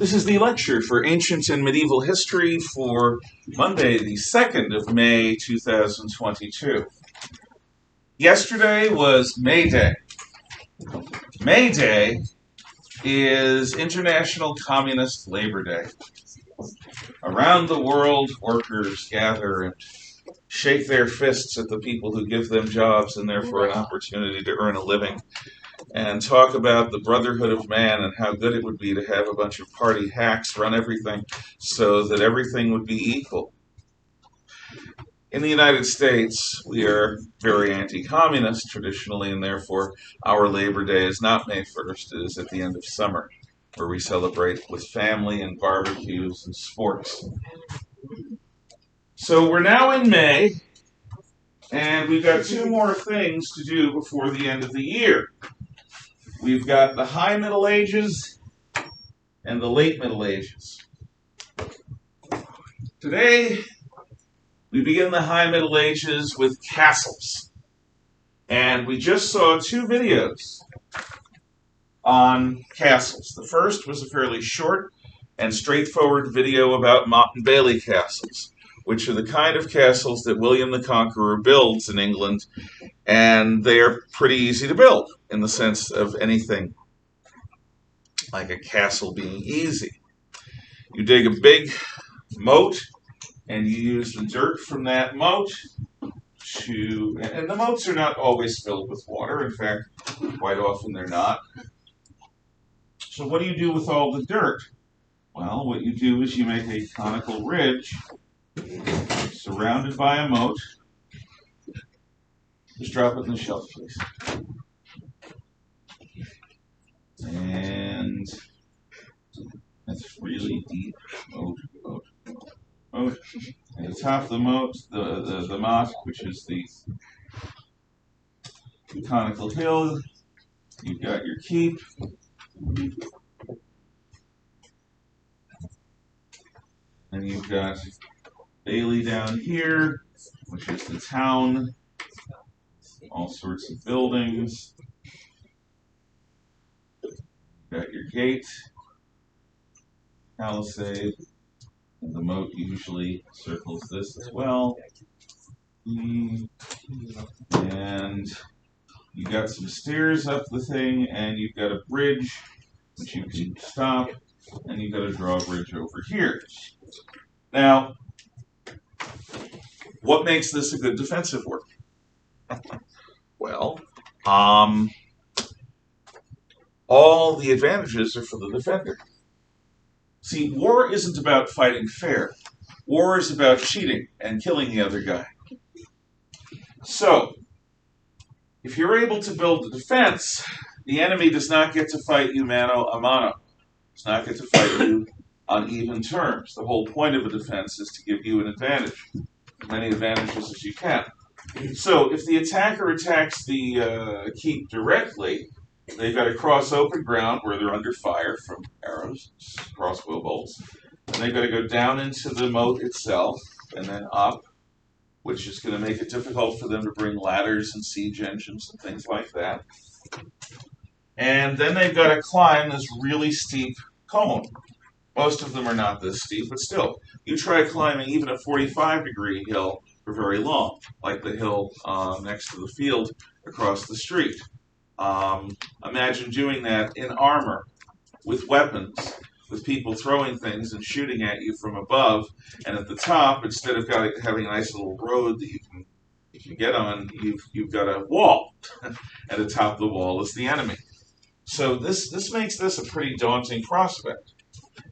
This is the lecture for Ancient and Medieval History for Monday, the 2nd of May, 2022. Yesterday was May Day. May Day is International Communist Labor Day. Around the world, workers gather and shake their fists at the people who give them jobs and therefore an opportunity to earn a living, and talk about the brotherhood of man and how good it would be to have a bunch of party hacks run everything so that everything would be equal. In the United States, we are very anti-communist traditionally, and therefore our Labor Day is not May 1st, it is at the end of summer, where we celebrate with family and barbecues and sports. So we're now in May, and we've got two more things to do before the end of the year. We've got the High Middle Ages and the Late Middle Ages. Today, we begin the High Middle Ages with castles. And we just saw two videos on castles. The first was a fairly short and straightforward video about Motte Bailey castles, which are the kind of castles that William the Conqueror builds in England, and they are pretty easy to build in the sense of anything like a castle being easy. You dig a big moat, and you use the dirt from that moat to, and the moats are not always filled with water. In fact, quite often they're not. So what do you do with all the dirt? Well, what you do is you make a conical ridge surrounded by a moat. Just drop it in the shelf, please. And that's really deep. Moat. At the top of the moat, the motte, which is the conical hill, you've got your keep. And you've got Bailey down here, which is the town. All sorts of buildings. Got your gate, palisade, and the moat usually circles this as well. And you got some stairs up the thing, and you've got a bridge which you can stop, and you've got a drawbridge over here. Now, what makes this a good defensive work? Well, all the advantages are for the defender. See, war isn't about fighting fair. War is about cheating and killing the other guy. So, if you're able to build a defense, the enemy does not get to fight you mano a mano. Does not get to fight you on even terms. The whole point of a defense is to give you an advantage, as many advantages as you can. So, if the attacker attacks the keep directly, they've got to cross open ground where they're under fire from arrows, crossbow bolts, and they've got to go down into the moat itself and then up, which is going to make it difficult for them to bring ladders and siege engines and things like that. And then they've got to climb this really steep cone. Most of them are not this steep, but still, you try climbing even a 45-degree hill for very long, like the hill next to the field across the street. Imagine doing that in armor, with weapons, with people throwing things and shooting at you from above, and at the top, instead of having a nice little road that you can get on, you've got a wall. At the top of the wall is the enemy. So this makes this a pretty daunting prospect.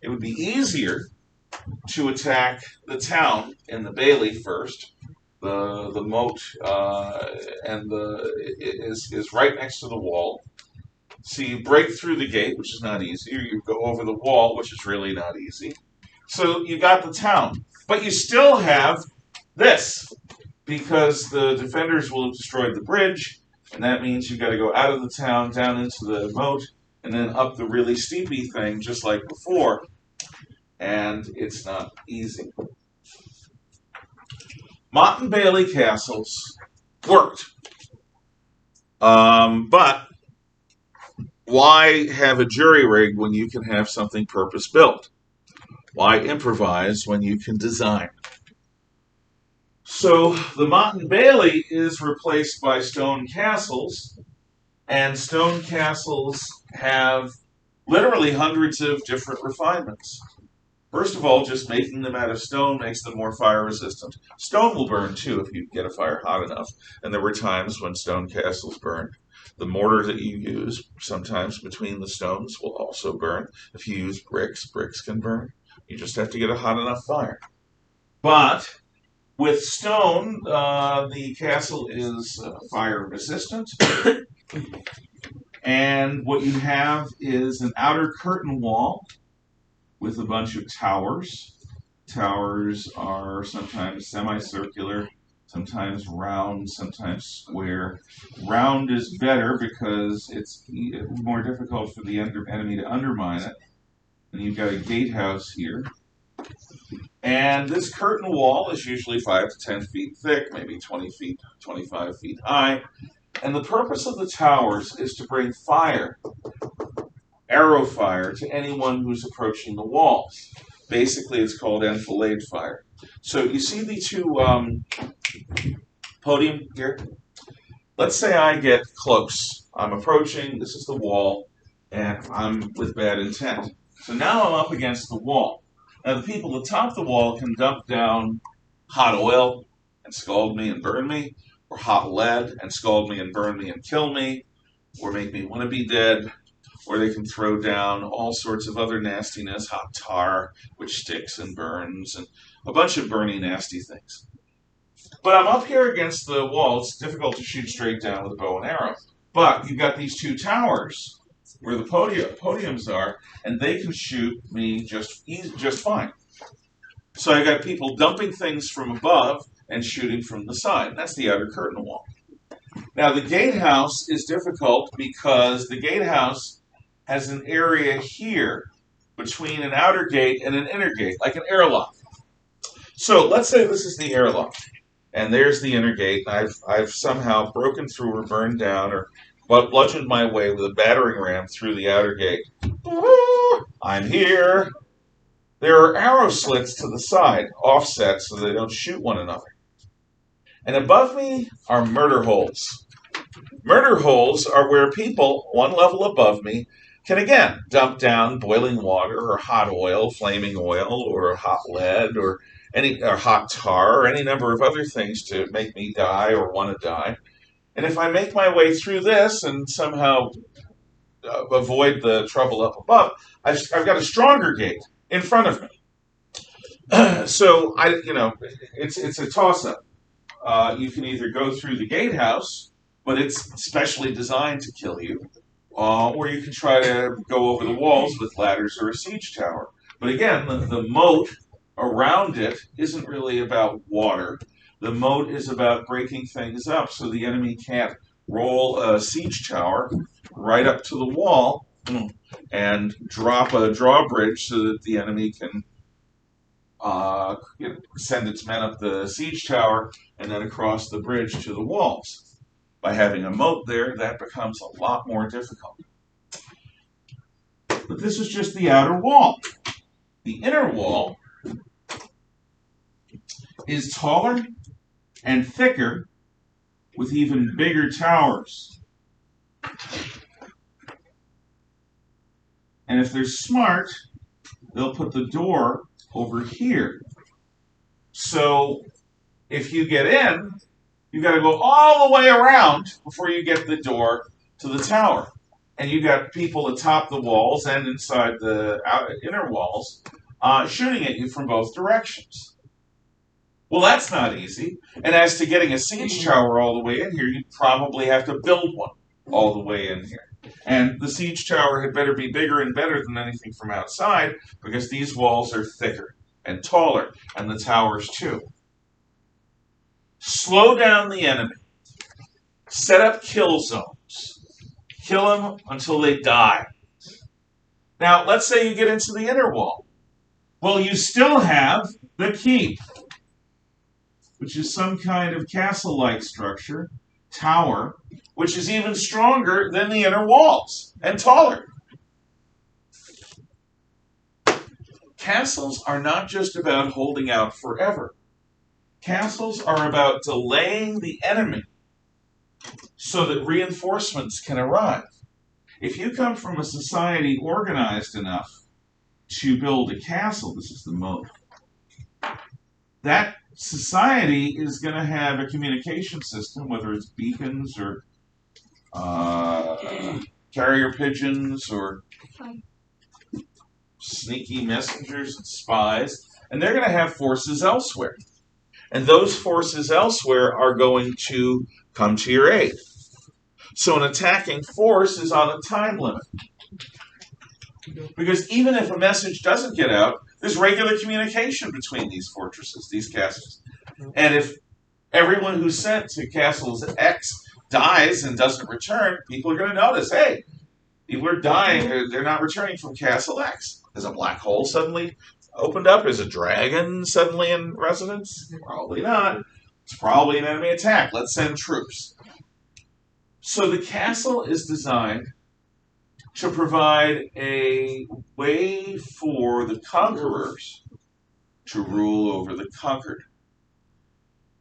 It would be easier to attack the town in the Bailey first. The moat is right next to the wall. So you break through the gate, which is not easy, or you go over the wall, which is really not easy. So you got the town. But you still have this, because the defenders will have destroyed the bridge, and that means you've got to go out of the town, down into the moat, and then up the really steepy thing, just like before. And it's not easy. Motte Bailey castles worked. But Why have a jury rig when you can have something purpose-built? Why improvise when you can design? So the Motte and Bailey is replaced by stone castles, and stone castles have literally hundreds of different refinements. First of all, just making them out of stone makes them more fire resistant. Stone will burn too if you get a fire hot enough, and there were times when stone castles burned. The mortar that you use, sometimes between the stones, will also burn. If you use bricks, bricks can burn. You just have to get a hot enough fire. But with stone, the castle is fire resistant. And what you have is an outer curtain wall with a bunch of towers. Towers are sometimes semicircular, sometimes round, sometimes square. Round is better because it's more difficult for the enemy to undermine it. And you've got a gatehouse here. And this curtain wall is usually 5 to 10 feet thick, maybe 20 feet, 25 feet high. And the purpose of the towers is to bring fire, arrow fire, to anyone who's approaching the walls. Basically, it's called enfilade fire. So you see the two podium here? Let's say I get close. I'm approaching, this is the wall, and I'm with bad intent. So now I'm up against the wall. Now the people atop the wall can dump down hot oil and scald me and burn me, or hot lead and scald me and burn me and kill me, or make me want to be dead, or they can throw down all sorts of other nastiness, hot tar, which sticks and burns, and a bunch of burny, nasty things. But I'm up here against the wall. It's difficult to shoot straight down with a bow and arrow. But you've got these two towers where the podiums are, and they can shoot me just fine. So I got people dumping things from above and shooting from the side. That's the outer curtain wall. Now the gatehouse is difficult because the gatehouse has an area here between an outer gate and an inner gate, like an airlock. So let's say this is the airlock, and there's the inner gate. I've somehow broken through or burned down or bludgeoned my way with a battering ram through the outer gate. I'm here. There are arrow slits to the side, offset so they don't shoot one another. And above me are murder holes. Murder holes are where people, one level above me, can again dump down boiling water or hot oil, flaming oil, or hot lead, or hot tar, or any number of other things to make me die or want to die. And if I make my way through this and somehow avoid the trouble up above, I've got a stronger gate in front of me. So it's a toss-up. You can either go through the gatehouse, but it's specially designed to kill you, or you can try to go over the walls with ladders or a siege tower. But again, the moat around it isn't really about water. The moat is about breaking things up so the enemy can't roll a siege tower right up to the wall and drop a drawbridge so that the enemy can send its men up the siege tower and then across the bridge to the walls. By having a moat there, that becomes a lot more difficult. But this is just the outer wall. The inner wall is taller and thicker with even bigger towers. And if they're smart, they'll put the door over here. So if you get in, you got to go all the way around before you get the door to the tower. And you got people atop the walls and inside the inner walls shooting at you from both directions. Well, that's not easy. And as to getting a siege tower all the way in here, you'd probably have to build one all the way in here. And the siege tower had better be bigger and better than anything from outside because these walls are thicker and taller, and the towers too. Slow down the enemy. Set up kill zones. Kill them until they die. Now, let's say you get into the inner wall. Well, you still have the keep, which is some kind of castle-like structure tower, which is even stronger than the inner walls and taller. Castles are not just about holding out forever. Castles are about delaying the enemy so that reinforcements can arrive. If you come from a society organized enough to build a castle, this is the moat, that society is going to have a communication system, whether it's beacons or carrier pigeons or sneaky messengers and spies, and they're going to have forces elsewhere. And those forces elsewhere are going to come to your aid. So an attacking force is on a time limit. Because even if a message doesn't get out, there's regular communication between these fortresses, these castles. And if everyone who's sent to castles X dies and doesn't return, people are going to notice, hey, people are dying, they're not returning from castle X. Has a black hole suddenly opened up? Is a dragon suddenly in residence? Probably not. It's probably an enemy attack. Let's send troops. So the castle is designed to provide a way for the conquerors to rule over the conquered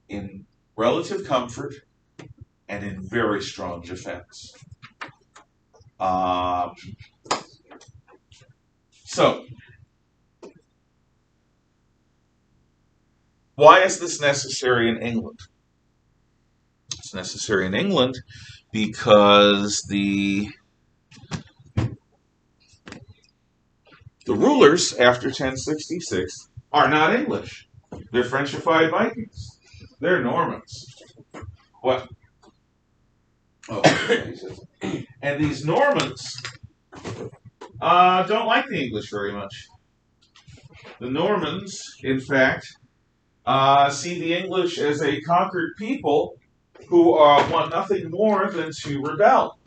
in relative comfort and in very strong defense. So, why is this necessary in England? It's necessary in England because the rulers after 1066 are not English. They're Frenchified Vikings. They're Normans. What? Oh, and these Normans don't like the English very much. The Normans, in fact, see the English as a conquered people who want nothing more than to rebel.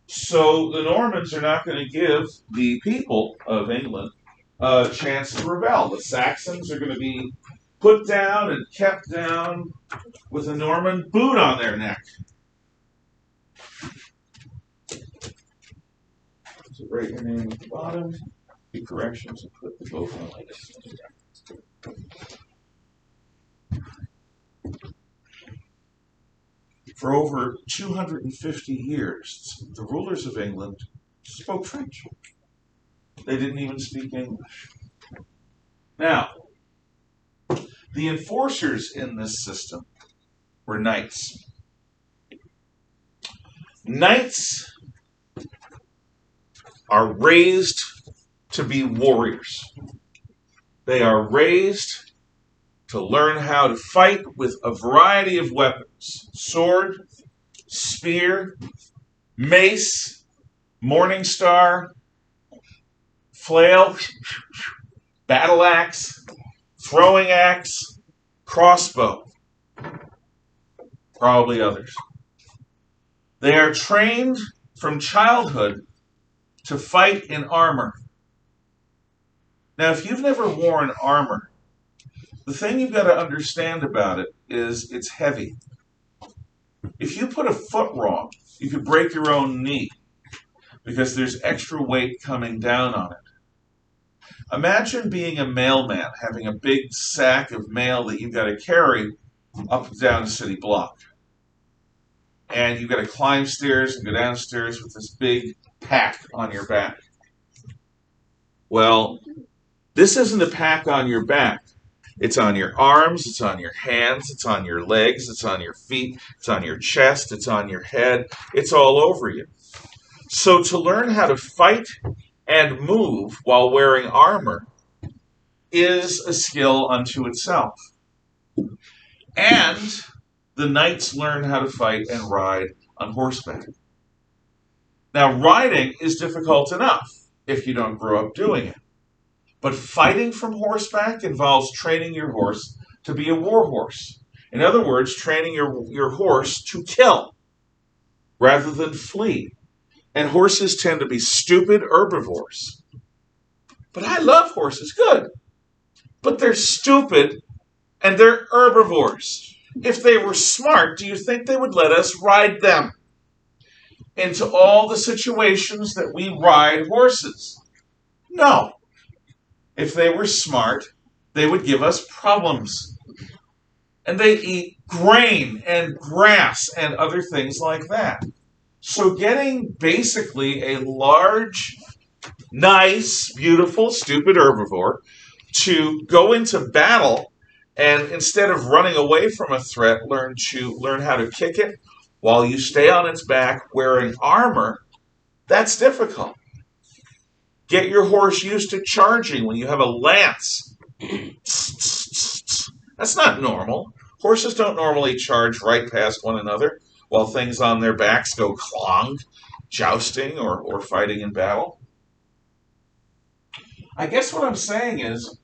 So the Normans are not going to give the people of England a chance to rebel. The Saxons are going to be put down and kept down with a Norman boot on their neck. So write your name at the bottom, do corrections, and put the both on like this. For over 250 years, the rulers of England spoke French. They didn't even speak English. Now, the enforcers in this system were knights. Knights are raised to be warriors. They are raised to learn how to fight with a variety of weapons. Sword, spear, mace, morning star, flail, battle axe, throwing axe, crossbow. Probably others. They are trained from childhood to fight in armor. Now, if you've never worn armor, the thing you've got to understand about it is it's heavy. If you put a foot wrong, you could break your own knee because there's extra weight coming down on it. Imagine being a mailman, having a big sack of mail that you've got to carry up and down a city block. And you've got to climb stairs and go downstairs with this big pack on your back. Well, this isn't a pack on your back. It's on your arms, it's on your hands, it's on your legs, it's on your feet, it's on your chest, it's on your head, it's all over you. So to learn how to fight and move while wearing armor is a skill unto itself. And the knights learn how to fight and ride on horseback. Now, riding is difficult enough if you don't grow up doing it. But fighting from horseback involves training your horse to be a war horse. In other words, training your horse to kill rather than flee. And horses tend to be stupid herbivores. But I love horses, good. But they're stupid and they're herbivores. If they were smart, do you think they would let us ride them into all the situations that we ride horses? No. If they were smart, they would give us problems. And they eat grain and grass and other things like that. So getting basically a large, nice, beautiful, stupid herbivore to go into battle and instead of running away from a threat, learn how to kick it while you stay on its back wearing armor, that's difficult. Get your horse used to charging when you have a lance. That's not normal. Horses don't normally charge right past one another while things on their backs go clong, jousting or fighting in battle. I guess what I'm saying is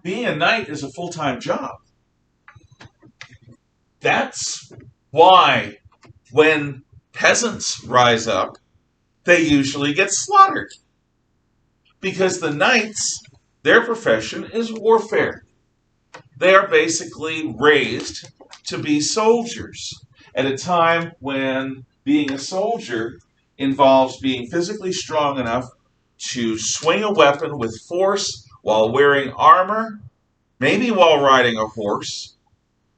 being a knight is a full-time job. That's why when peasants rise up, they usually get slaughtered. Because the knights, their profession is warfare. They are basically raised to be soldiers at a time when being a soldier involves being physically strong enough to swing a weapon with force while wearing armor, maybe while riding a horse.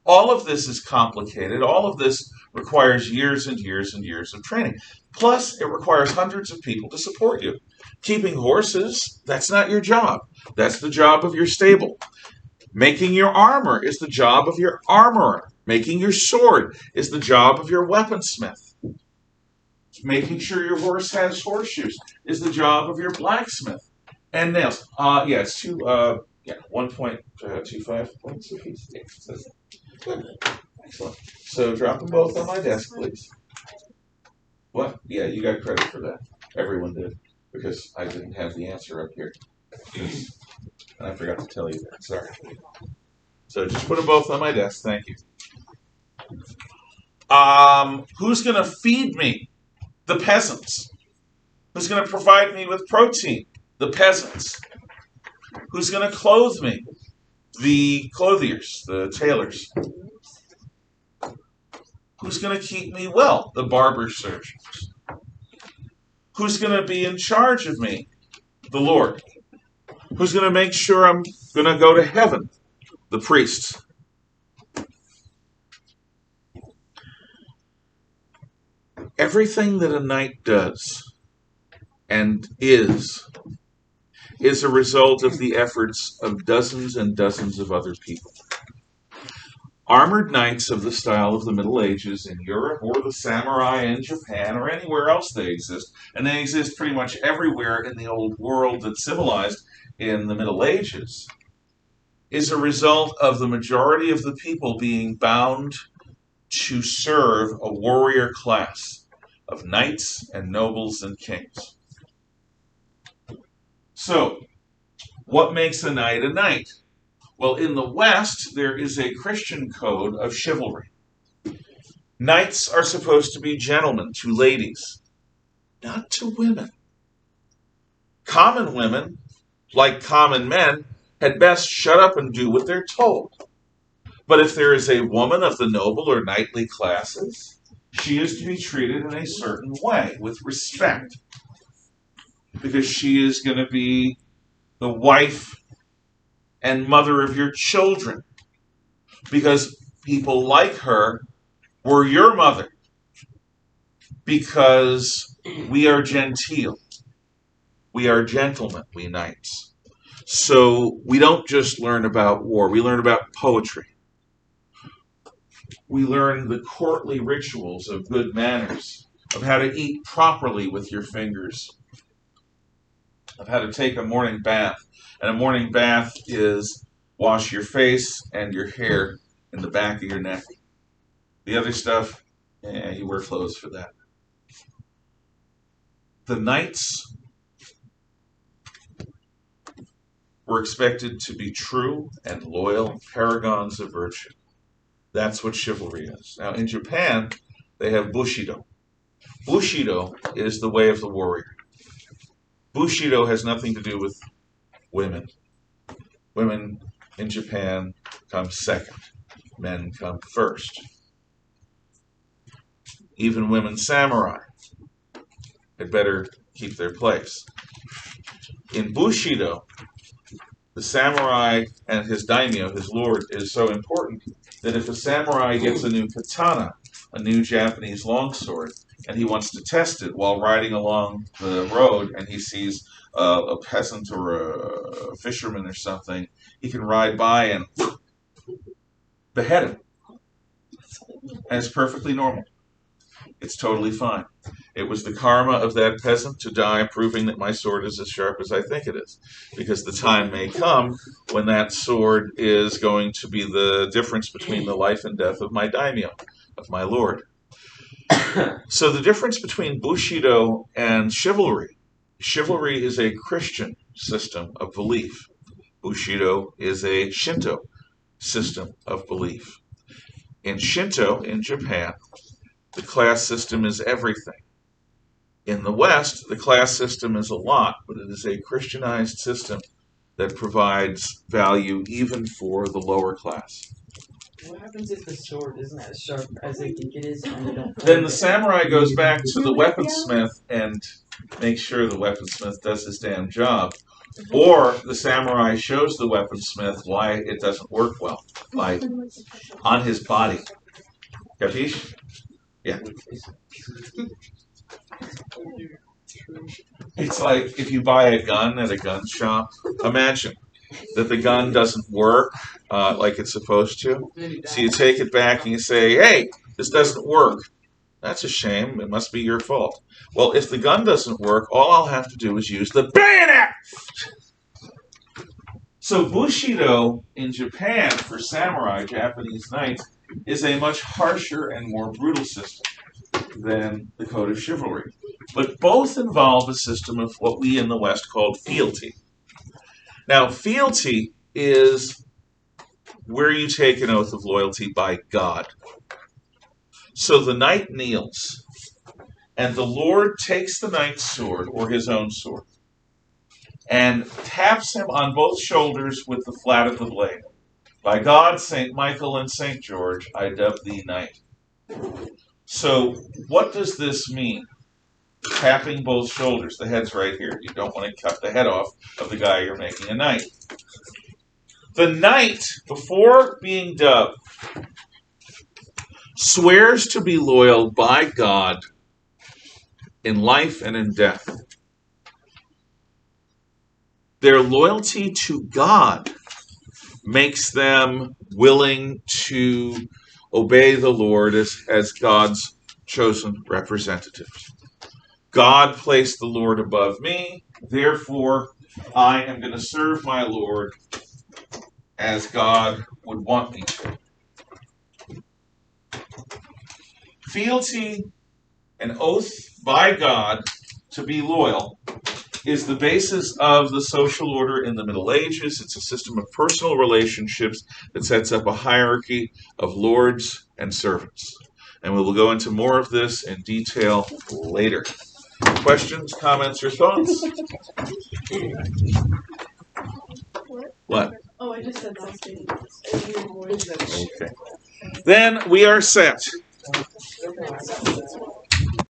All of this is complicated. All of this requires years and years and years of training. Plus, it requires hundreds of people to support you. Keeping horses, that's not your job. That's the job of your stable. Making your armor is the job of your armorer. Making your sword is the job of your weaponsmith. Making sure your horse has horseshoes is the job of your blacksmith. And nails. It's 1.25 points apiece. Good. Excellent. So drop them both on my desk, please. What? Yeah, you got credit for that. Everyone did. Because I didn't have the answer up here. And I forgot to tell you that. Sorry. So just put them both on my desk. Thank you. Who's going to feed me? The peasants. Who's going to provide me with protein? The peasants. Who's going to clothe me? The clothiers, the tailors. Who's going to keep me well? The barber surgeons. Who's going to be in charge of me? The Lord. Who's going to make sure I'm going to go to heaven? The priests. Everything that a knight does and is a result of the efforts of dozens and dozens of other people. Armored knights of the style of the Middle Ages in Europe or the samurai in Japan or anywhere else they exist, and they exist pretty much everywhere in the old world that's civilized in the Middle Ages, is a result of the majority of the people being bound to serve a warrior class of knights and nobles and kings. So, what makes a knight a knight? Well, in the West, there is a Christian code of chivalry. Knights are supposed to be gentlemen to ladies, not to women. Common women, like common men, had best shut up and do what they're told. But if there is a woman of the noble or knightly classes, she is to be treated in a certain way, with respect, because she is going to be the wife and mother of your children, because people like her were your mother, because we are genteel. We are gentlemen, we knights. So we don't just learn about war, we learn about poetry. We learn the courtly rituals of good manners, of how to eat properly with your fingers, of how to take a morning bath. And a morning bath is wash your face and your hair in the back of your neck. The other stuff, you wear clothes for that. The knights were expected to be true and loyal paragons of virtue. That's what chivalry is. Now, in Japan, they have Bushido. Bushido is the way of the warrior. Bushido has nothing to do with women. Women in Japan come second. men come first. Even women samurai had better keep their place. In Bushido, the samurai and his daimyo, his lord, is so important that if a samurai gets a new katana, a new Japanese longsword, and he wants to test it while riding along the road and he sees a peasant or a fisherman or something, he can ride by and behead him. And it's perfectly normal. It's totally fine. It was the karma of that peasant to die, proving that my sword is as sharp as I think it is. Because the time may come when that sword is going to be the difference between the life and death of my daimyo, of my lord. So the difference between Bushido and chivalry. Chivalry is a Christian system of belief. Bushido is a Shinto system of belief. In Shinto, in Japan, the class system is everything. In the West, the class system is a lot, but it is a Christianized system that provides value even for the lower class. What happens if the sword isn't as sharp as they think it is? Then the samurai goes back to the weaponsmith and makes sure the weaponsmith does his damn job. Or the samurai shows the weaponsmith why it doesn't work well, like on his body. Capiche? Yeah. It's like if you buy a gun at a gun shop, imagine that the gun doesn't work like it's supposed to. So you take it back and you say, hey, this doesn't work. That's a shame. It must be your fault. Well, if the gun doesn't work, all I'll have to do is use the bayonet. So Bushido in Japan for samurai, Japanese knights, is a much harsher and more brutal system than the Code of Chivalry. But both involve a system of what we in the West called fealty. Now, fealty is where you take an oath of loyalty by God. So the knight kneels, and the Lord takes the knight's sword, or his own sword, and taps him on both shoulders with the flat of the blade. By God, St. Michael and St. George, I dub thee knight. So what does this mean? Tapping both shoulders. The head's right here. You don't want to cut the head off of the guy you're making a knight. The knight, before being dubbed, swears to be loyal by God in life and in death. Their loyalty to God makes them willing to obey the Lord as God's chosen representatives. God placed the Lord above me, therefore I am going to serve my Lord as God would want me to. Fealty, an oath by God to be loyal, is the basis of the social order in the Middle Ages. It's a system of personal relationships that sets up a hierarchy of lords and servants. And we will go into more of this in detail later. Questions, comments, or thoughts? What? Oh, I just said something. Okay. Then we are set.